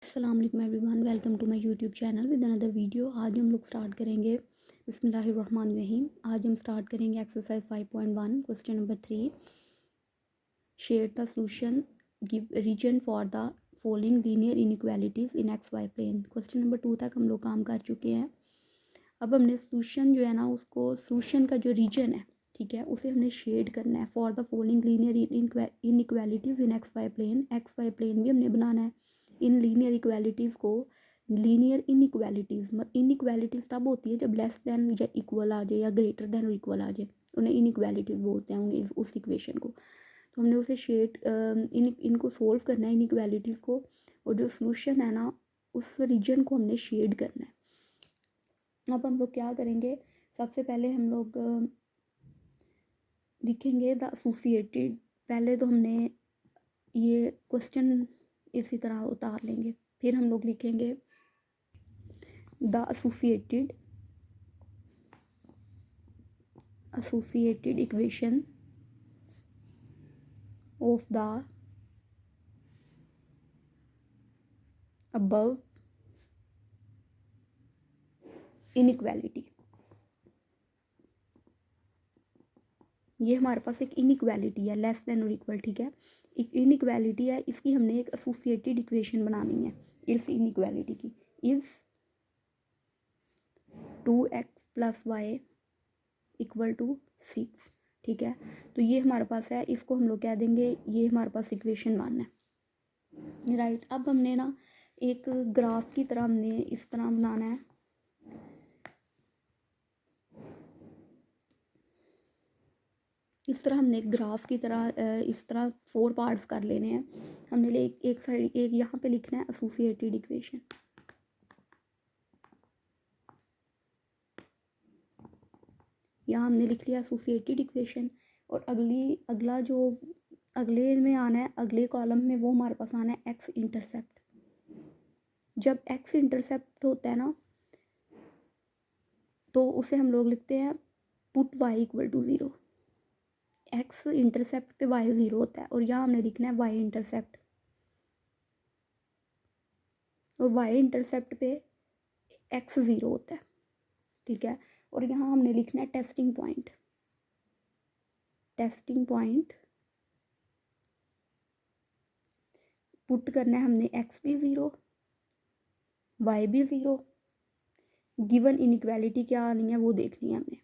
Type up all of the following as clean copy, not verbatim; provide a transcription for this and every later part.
अस्सलाम वालेकुम everyone, welcome to my YouTube channel with another video. आज हम लोग स्टार्ट करेंगे बिस्मिल्लाहिर्रहमानिर्रहीम। आज हम स्टार्ट करेंगे exercise 5.1 question number 3। Share the solution, give reason for the following linear inequalities in x y plane. Question number 2 तक हम लोग काम कर चुके हैं। अब हमने सोल्यूशन जो है ना, उसको सोल्यूशन का जो रीजन है, ठीक है, उसे हमने शेड करना है for the following linear inequalities in x y plane. X y plane भी हमने बनाना है। इन लीनियर इक्वालिटीज़ को लीनियर इनइक्वालिटीज़ तब होती है जब लेस दैन या इक्वल आ जाए या ग्रेटर दैन और इक्वल आ जाए, उन्हें इनइक्वालिटीज़ बोलते हैं, उन्हें उस इक्वेशन को। तो हमने उसे शेड इनको सोल्व करना है इनइक्वालिटीज़ को, और जो सोल्यूशन है ना, उस रीजन को हमने शेड करना है। अब हम लोग क्या करेंगे, सबसे पहले हम लोग लिखेंगे द एसोसिएटेड। पहले तो हमने ये क्वेश्चन इसी तरह उतार लेंगे, फिर हम लोग लिखेंगे the associated equation of the above inequality. ये हमारे पास एक इनइक्वालिटी है, लेस देन और इक्वल, ठीक है, एक इनइक्वालिटी है, इसकी हमने एक एसोसिएटेड इक्वेशन बनानी है इस इनइक्वालिटी की। इज़ 2x + y = 6, ठीक है। तो ये हमारे पास है, इसको हम लोग कह देंगे, ये हमारे पास इक्वेशन 1 है, राइट। अब हमने ना एक ग्राफ की तरह हमने इस तरह बनाना है। इस तरह हमने एक ग्राफ की तरह इस तरह 4 पार्ट्स कर लेने हैं। हमने एक साइड एक यहाँ पे लिखना है एसोसिएटेड इक्वेशन। यहाँ हमने लिख लिया एसोसिएटेड इक्वेशन, और अगला जो अगले में आना है, अगले कॉलम में, वो हमारे पास आना है एक्स इंटरसेप्ट। जब एक्स इंटरसेप्ट होता है ना, तो उसे हम लोग लिखते हैं पुट y = 0। एक्स इंटरसेप्ट पे y 0 होता है, और यहाँ हमने लिखना है y इंटरसेप्ट, और y इंटरसेप्ट पे x 0 होता है, ठीक है। और यहाँ हमने लिखना है टेस्टिंग पॉइंट पुट करना है हमने x भी 0 y भी 0। गिवन इनइक्वालिटी क्या आनी है वो देखनी है हमने।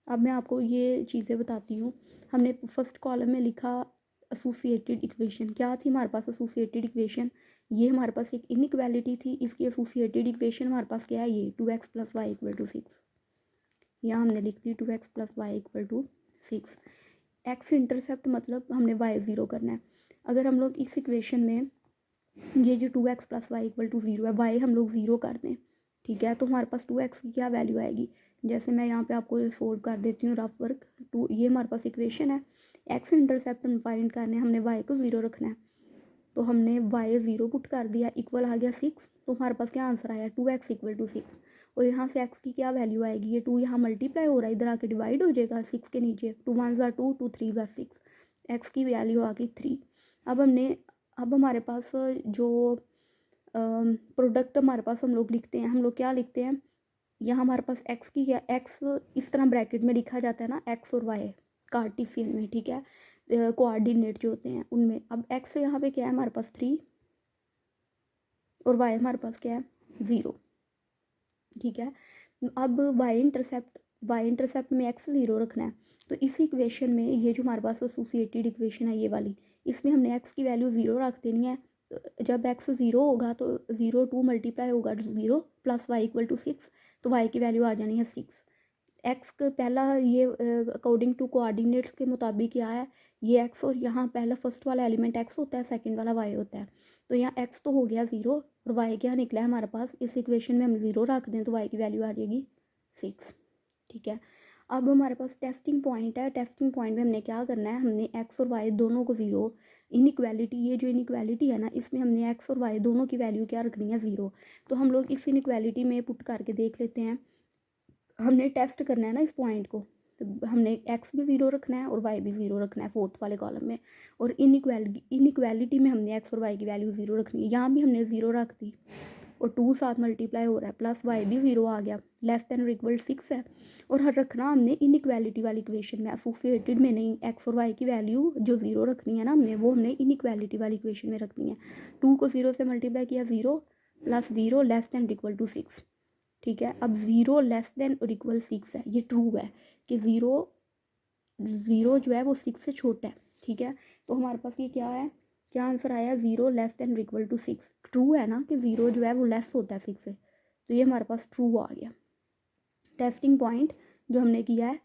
अब मैं आपको ये चीज़ें बताती हूँ। हमने फर्स्ट कॉलम में लिखा एसोसिएटेड इक्वेशन। क्या थी हमारे पास एसोसिएटेड इक्वेशन? ये हमारे पास एक इनइक्वालिटी थी, इसकी एसोसिएटेड इक्वेशन हमारे पास क्या है, ये 2x + y = 6। यहाँ हमने लिख दी 2x + y = 6। एक्स इंटरसेप्ट मतलब हमने y 0 करना है। अगर हम लोग इस इक्वेशन में ये जो 2x + y = 0 है, y हम लोग 0 कर दें, ठीक है, तो हमारे पास 2x की क्या वैल्यू आएगी। जैसे मैं यहाँ पे आपको सोल्व कर देती हूँ रफ वर्क। ये हमारे पास इक्वेशन है, एक्स इंटरसेप्ट हम फाइंड करने, हमने y को 0 रखना है, तो हमने y 0 पुट कर दिया, इक्वल आ गया 6। तो हमारे पास क्या आंसर आया, 2x = 6। और यहाँ से x की क्या वैल्यू आएगी, ये 2 यहाँ मल्टीप्लाई हो रहा है, इधर आके डिवाइड हो जाएगा 6 के नीचे, 2 1 = 2, 2 3 = 6, x की वैल्यू आ गई 3। अब हमारे पास जो प्रोडक्ट हमारे पास हम लोग लिखते हैं, हम लोग क्या लिखते हैं, यहाँ हमारे पास x की क्या, x इस तरह ब्रैकेट में लिखा जाता है ना, x और y कार्टेशियन में, ठीक है, कोऑर्डिनेट जो होते हैं उनमें। अब x यहाँ पे क्या है हमारे पास 3, और y हमारे पास क्या है 0, ठीक है। अब y इंटरसेप्ट में x 0 रखना है। तो इस इक्वेशन में ये जो हमारे पास एसोसिएटेड इक्वेशन है ये वाली, इसमें हमने x की वैल्यू 0 रख देनी है। तो जब x 0 होगा तो 0 2 मल्टीप्लाई होगा 0 + y = 6, तो y की वैल्यू आ जानी है 6। एक्स का पहला ये अकॉर्डिंग टू कोऑर्डिनेट्स के मुताबिक क्या है, ये एक्स, और यहाँ पहला फर्स्ट वाला एलिमेंट एक्स होता है, सेकंड वाला वाई होता है। तो यहाँ एक्स तो हो गया 0, और वाई क्या निकला है हमारे पास, इस इक्वेशन में हम 0 रख दें तो वाई की वैल्यू आ जाएगी 6, ठीक है। अब हमारे पास टेस्टिंग पॉइंट है। टेस्टिंग पॉइंट में हमने क्या करना है, हमने एक्स और वाई दोनों को 0, इनइक्वालिटी, ये जो इनइक्वालिटी है ना, इसमें हमने एक्स और वाई दोनों की वैल्यू क्या रखनी है, 0। तो हम लोग इस इनइक्वालिटी में पुट करके देख लेते हैं। हमने टेस्ट करना है ना इस पॉइंट को, हमने एक्स भी ज़ीरो रखना है और वाई भी ज़ीरो रखना है फोर्थ वाले कॉलम में, और इनइक्वालिटी में हमने एक्स और वाई की वैल्यू ज़ीरो रखनी है। यहाँ भी हमने ज़ीरो रख दी और 2 साथ मल्टीप्लाई हो रहा है, प्लस वाई भी ज़ीरो आ गया, लेस देन और इक्वल 6 है। और हर रखना हमने इनइक्वालिटी वाली इक्वेशन में, एसोसिएटेड में नहीं। एक्स और वाई की वैल्यू जो ज़ीरो रखनी है ना वो हमने इनइक्वालिटी वाली इक्वेशन में रखनी है। 2 को 0 से मल्टीप्लाई किया, 0 plus 0 less than equal to 6, ठीक है। अब 0 लेस देन और इक्वल 6 है, ये ट्रू है कि ज़ीरो जो है वो 6 से छोटा है, ठीक है। तो हमारे पास ये क्या है, क्या आंसर आया, 0 less than equal to 6। True है ना कि 0 जो है वो लेस होता है 6 से, तो ये हमारे पास ट्रू आ गया। टेस्टिंग पॉइंट जो हमने किया है,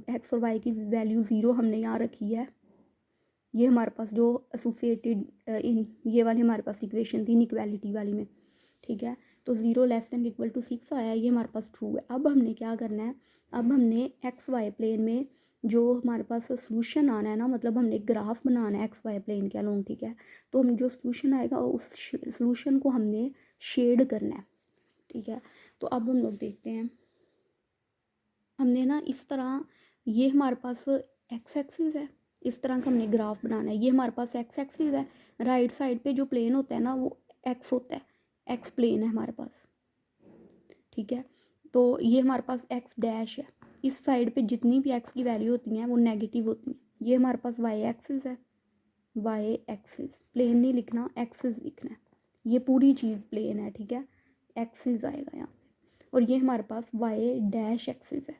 एक्स और वाई की वैल्यू 0 हमने यहाँ रखी है। ये हमारे पास जो एसोसिएटेड इन ये वाली हमारे पास इक्वेशन थी इनइक्वालिटी वाली में, ठीक है। तो 0 लेस देन इक्वल टू 6 आया, ये हमारे पास ट्रू है। अब हमने क्या करना है, अब हमने एक्स वाई प्लेन में जो हमारे पास सोल्यूशन आना है ना, मतलब हमने ग्राफ बनाना है एक्स वाई प्लेन के अलोंग, ठीक है। तो हम जो सोल्यूशन आएगा उस सोल्यूशन को हमने शेड करना है, ठीक है। तो अब हम लोग देखते हैं, हमने ना इस तरह, ये हमारे पास एक्स एक्सिस है, इस तरह का हमने ग्राफ बनाना है। ये हमारे पास एक्स एक्सिस है, राइट साइड पे जो प्लेन होता है ना वो एक्स होता है, एक्स प्लेन है हमारे पास, ठीक है। तो ये हमारे पास एक्स डैश है, इस साइड पे जितनी भी एक्स की वैल्यू होती हैं वो नेगेटिव होती हैं। ये हमारे पास वाई एक्सिस है, वाई एक्सिस प्लेन नहीं लिखना, एक्सिस लिखना है। ये पूरी चीज़ प्लेन है, ठीक है, एक्सिस आएगा यहाँ पे। और ये हमारे पास वाई डैश एक्सिस है,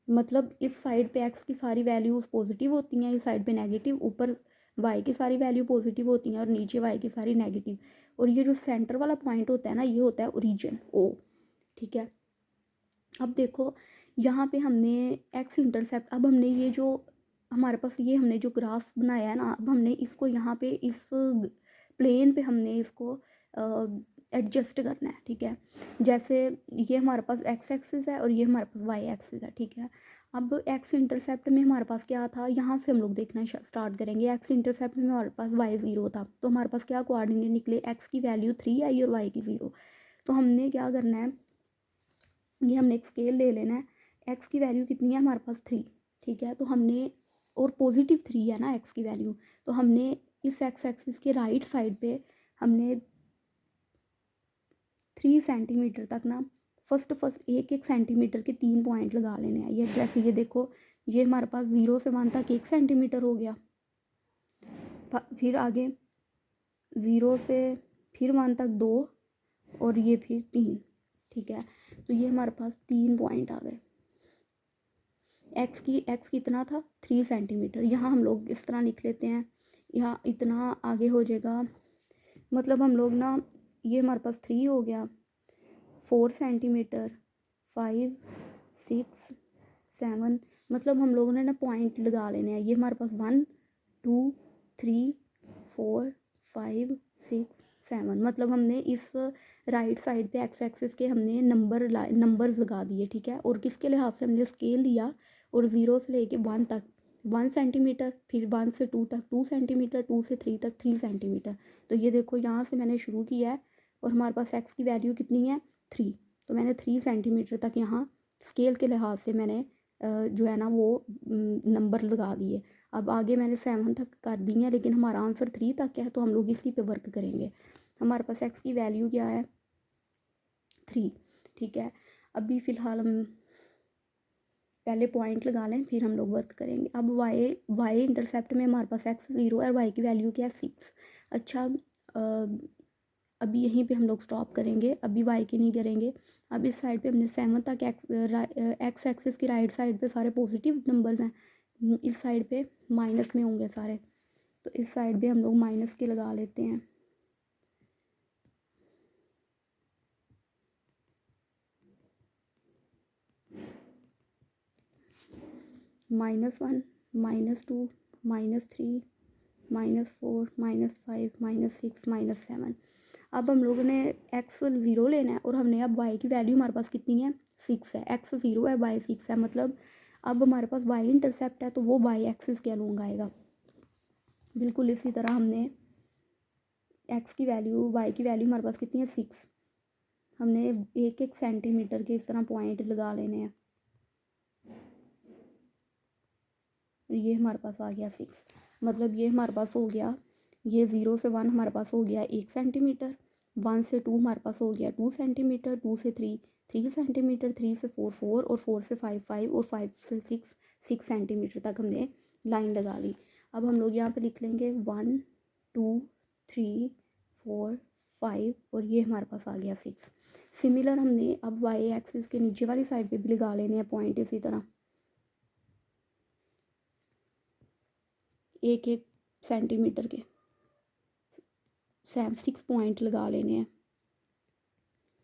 मतलब इस साइड पे एक्स की सारी वैल्यूज़ पॉजिटिव होती हैं, इस साइड पे नेगेटिव, ऊपर वाई की सारी वैल्यू पॉजिटिव होती हैं और नीचे वाई की सारी नेगेटिव। और ये जो सेंटर वाला पॉइंट होता है ना, ये होता है ओरिजिन ओ, ठीक है। अब देखो यहाँ पे हमने एक्स इंटरसेप्ट, अब हमने ये जो हमारे पास ये हमने जो ग्राफ बनाया है ना, अब हमने इसको यहाँ पे इस प्लेन पे हमने इसको एडजस्ट करना है, ठीक है। जैसे ये हमारे पास एक्स एक्सिस है और ये हमारे पास वाई एक्सिस है, ठीक है। अब एक्स इंटरसेप्ट में हमारे पास क्या था, यहाँ से हम लोग देखना स्टार्ट करेंगे। एक्स इंटरसेप्ट में हमारे पास वाई 0 था, तो हमारे पास क्या कोऑर्डिनेट निकले, एक्स की वैल्यू 3 आई और वाई की 0। तो हमने क्या करना है, ये हमने एक स्केल ले लेना है, एक्स की वैल्यू कितनी है हमारे पास 3, ठीक है। तो हमने, और पॉजिटिव 3 है ना एक्स की वैल्यू, तो हमने इस एक्स एक्सिस के राइट साइड पे हमने 3 सेंटीमीटर तक ना, फर्स्ट एक एक सेंटीमीटर के 3 पॉइंट लगा लेने हैं। ये जैसे ये देखो, ये हमारे पास 0 से 1 तक 1 सेंटीमीटर हो गया, फिर आगे 0 से फिर 1 तक 2, और ये फिर 3, ठीक है। तो ये हमारे पास 3 पॉइंट आ गए। एक्स कितना था, 3 सेंटीमीटर। यहाँ हम लोग इस तरह लिख लेते हैं, यहाँ इतना आगे हो जाएगा, मतलब हम लोग ना, ये हमारे पास 3 हो गया, 4 सेंटीमीटर, 5 6 7, मतलब हम लोगों ने ना पॉइंट लगा लेने हैं। ये हमारे पास 1 2 3 4 5 6 7, मतलब हमने इस राइट साइड पे एक्स एक्सिस के हमने नंबर्स लगा दिए, ठीक है। और किसके लिहाज से हमने स्केल लिया, और 0 से लेके 1 तक 1 सेंटीमीटर, फिर 1 से 2 तक 2 सेंटीमीटर, 2 से 3 तक 3 सेंटीमीटर। तो ये देखो यहाँ से मैंने शुरू किया है, और हमारे पास एक्स की वैल्यू कितनी है 3, तो मैंने 3 सेंटीमीटर तक यहाँ स्केल के लिहाज से मैंने जो है ना वो नंबर लगा दिए। अब आगे मैंने 7 तक कर दी है, लेकिन हमारा आंसर 3 तक है, तो हम लोग इसी पे वर्क करेंगे। हमारे पास एक्स की वैल्यू क्या है 3, ठीक है। अभी फ़िलहाल हम पहले पॉइंट लगा लें, फिर हम लोग वर्क करेंगे। अब वाई इंटरसेप्ट में हमारे पास एक्स 0 है और वाई की वैल्यू क्या है 6। अच्छा, अभी यहीं पे हम लोग स्टॉप करेंगे, अभी वाई की नहीं करेंगे। अब इस साइड पे हमने 7 तक एक्स एक्सिस की राइट साइड पे सारे पॉजिटिव नंबर्स हैं, इस साइड पे माइनस में होंगे सारे, तो इस साइड पे हम लोग माइनस के लगा लेते हैं। -1 -2 -3 -4 -5 -6 -7। अब हम लोगों ने एक्स 0 लेना है, और हमने अब वाई की वैल्यू हमारे पास कितनी है 6 है, एक्स 0 है वाई 6 है, मतलब अब हमारे पास वाई इंटरसेप्ट है तो वो वाई एक्सिस के अलॉन्ग आएगा। बिल्कुल इसी तरह हमने एक्स की वैल्यू, वाई की वैल्यू हमारे पास कितनी है 6, हमने एक एक सेंटीमीटर के इस तरह पॉइंट लगा लेने हैं। और ये हमारे पास आ गया 6। मतलब ये हमारे पास हो गया, ये 0 से 1 हमारे पास हो गया 1 सेंटीमीटर, 1 से 2 हमारे पास हो गया 2 सेंटीमीटर, 2 से 3 3 सेंटीमीटर, 3 से 4 4 और 4 से 5 5 और 5 से 6 6 सेंटीमीटर तक हमने लाइन लगा ली। अब हम लोग यहाँ पे लिख लेंगे 1 2 3 4 5 और ये हमारे पास आ गया 6। सिमिलर हमने अब वाई एक्सिस के नीचे वाली साइड पे भी लगा लेने हैं पॉइंट इसी तरह, 1 1 सेंटीमीटर के 6 पॉइंट लगा लेने हैं।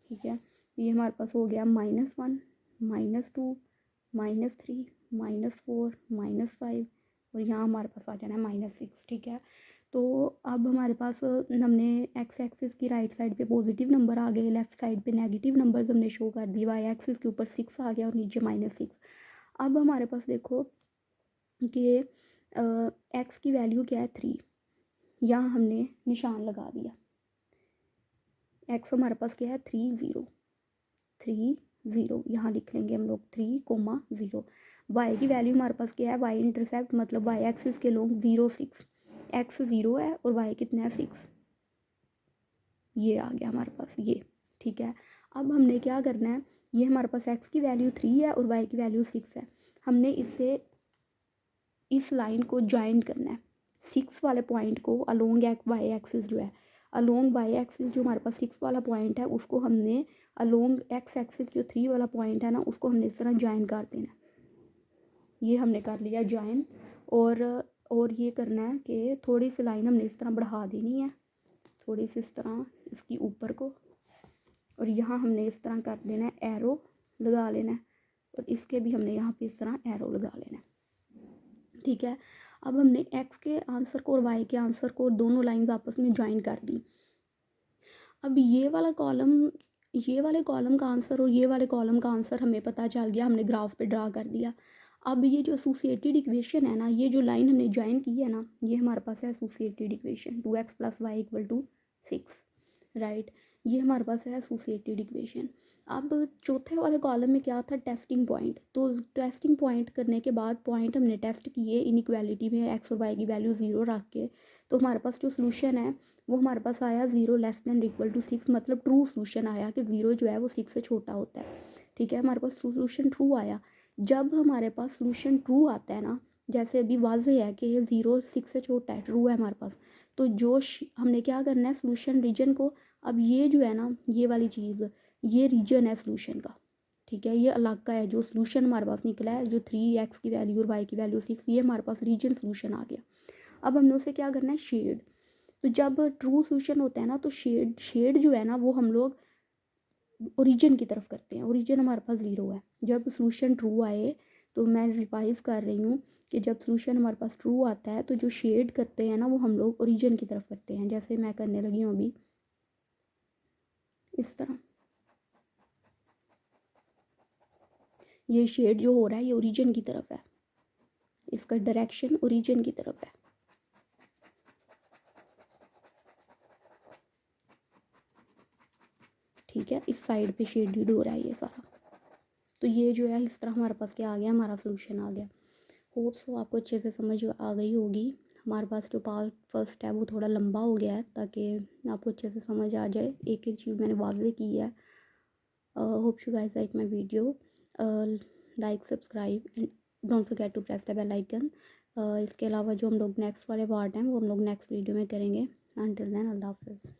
ठीक है, ये हमारे पास हो गया -1 -2 -3 -4 -5 और यहाँ हमारे पास आ जाना है -6। ठीक है, तो अब हमारे पास हमने एक्स एक्सिस की राइट साइड पे पॉजिटिव नंबर आ गए, लेफ़्ट साइड पे नेगेटिव नंबर्स हमने शो कर दिए, वाई एक्सिस के ऊपर 6 आ गया और नीचे -6। अब हमारे पास देखो कि एक्स की वैल्यू क्या है 3, यहाँ हमने निशान लगा दिया। एक्स हमारे पास क्या है 3 0 3 0, यहाँ लिख लेंगे हम लोग 3,0। वाई की वैल्यू हमारे पास क्या है, वाई इंटरसेप्ट मतलब वाई एक्सिस के लोग 0 6, एक्स 0 है और वाई कितना है 6, ये आ गया हमारे पास ये। ठीक है, अब हमने क्या करना है, ये हमारे पास एक्स की वैल्यू 3 है और वाई की वैल्यू 6 है, हमने इससे इस लाइन को ज्वाइन करना है 6 वाले पॉइंट को अलोंग वाई एक्सिस जो है, अलोंग वाई एक्सिस जो हमारे पास 6 वाला पॉइंट है उसको हमने अलोंग एक्स एक्सिस जो 3 वाला पॉइंट है ना उसको हमने इस तरह ज्वाइन कर देना है। ये हमने कर लिया ज्वाइन, और ये करना है कि थोड़ी सी लाइन हमने इस तरह बढ़ा देनी है, थोड़ी सी इस तरह इसकी ऊपर को, और यहाँ हमने इस तरह कर देना है, एरो लगा लेना है और इसके भी हमने यहाँ पे इस तरह एरो लगा लेना है। ठीक है, अब हमने एक्स के आंसर को और वाई के आंसर को दोनों लाइंस आपस में ज्वाइन कर दी। अब ये वाले कॉलम का आंसर और ये वाले कॉलम का आंसर हमें पता चल गया, हमने ग्राफ पे ड्रा कर दिया। अब ये जो एसोसिएटेड इक्वेशन है ना, ये जो लाइन हमने ज्वाइन की है ना, ये हमारे पास है associated equation 2x + y = 6, right. ये हमारे पास है एसोसिएटेड इक्वेशन। अब चौथे वाले कॉलम में क्या था, टेस्टिंग पॉइंट। तो टेस्टिंग पॉइंट करने के बाद पॉइंट हमने टेस्ट किए इनइक्वालिटी में एक्स और वाई की वैल्यू 0 रख के, तो हमारे पास जो सोल्यूशन है वो हमारे पास आया 0 < 6, मतलब ट्रू सोल्यूशन आया कि 0 जो है वो 6 से छोटा होता है। ठीक है, हमारे पास सोल्यूशन ट्रू आया। जब हमारे पास सोल्यूशन ट्रू आता है ना, जैसे अभी वाज़ेह है कि ये 0 6 से छोटा है, ट्रू है हमारे पास, तो जो हमने क्या करना है सोल्यूशन रीजन को, अब ये जो है ना ये वाली चीज़, ये रीजन है सोल्यूशन का। ठीक है, ये अलग का है, जो सोल्यूशन हमारे पास निकला है जो 3x की वैल्यू और y की वैल्यू 6, ये हमारे पास रीजन सोल्यूशन आ गया। अब हमने उसे क्या करना है, शेड। तो जब ट्रू सोल्यूशन होता है ना तो शेड जो है ना वो हम लोग ओरिजिन की तरफ करते हैं, ओरिजिन हमारे पास 0 है। जब सोल्यूशन ट्रू आए, तो मैं रिवाइज़ कर रही हूँ कि जब सोल्यूशन हमारे पास ट्रू आता है तो जो शेड करते हैं ना वो हम लोग ओरिजिन की तरफ करते हैं, जैसे मैं करने लगी हूँ अभी इस तरह। ये शेड जो हो रहा है ये ओरिजिन की तरफ है, इसका डायरेक्शन ओरिजिन की तरफ है। ठीक है, इस साइड पे शेडेड हो रहा है ये सारा। तो ये जो है इस तरह हमारे पास क्या आ गया, हमारा सोल्यूशन आ गया। होप सो आपको अच्छे से समझ आ गई होगी। हमारे पास जो पार्ट फर्स्ट है वो थोड़ा लंबा हो गया है ताकि आपको अच्छे से समझ आ जाए, एक एक चीज़ मैंने वाज़ेह की है। Hope you guys like my video, like subscribe and don't forget to press the bell icon. इसके अलावा जो हम लोग नेक्स्ट वाले पार्ट हैं वो हम लोग नेक्स्ट वीडियो में करेंगे। अंटिल देन अल्लाह हाफिज़।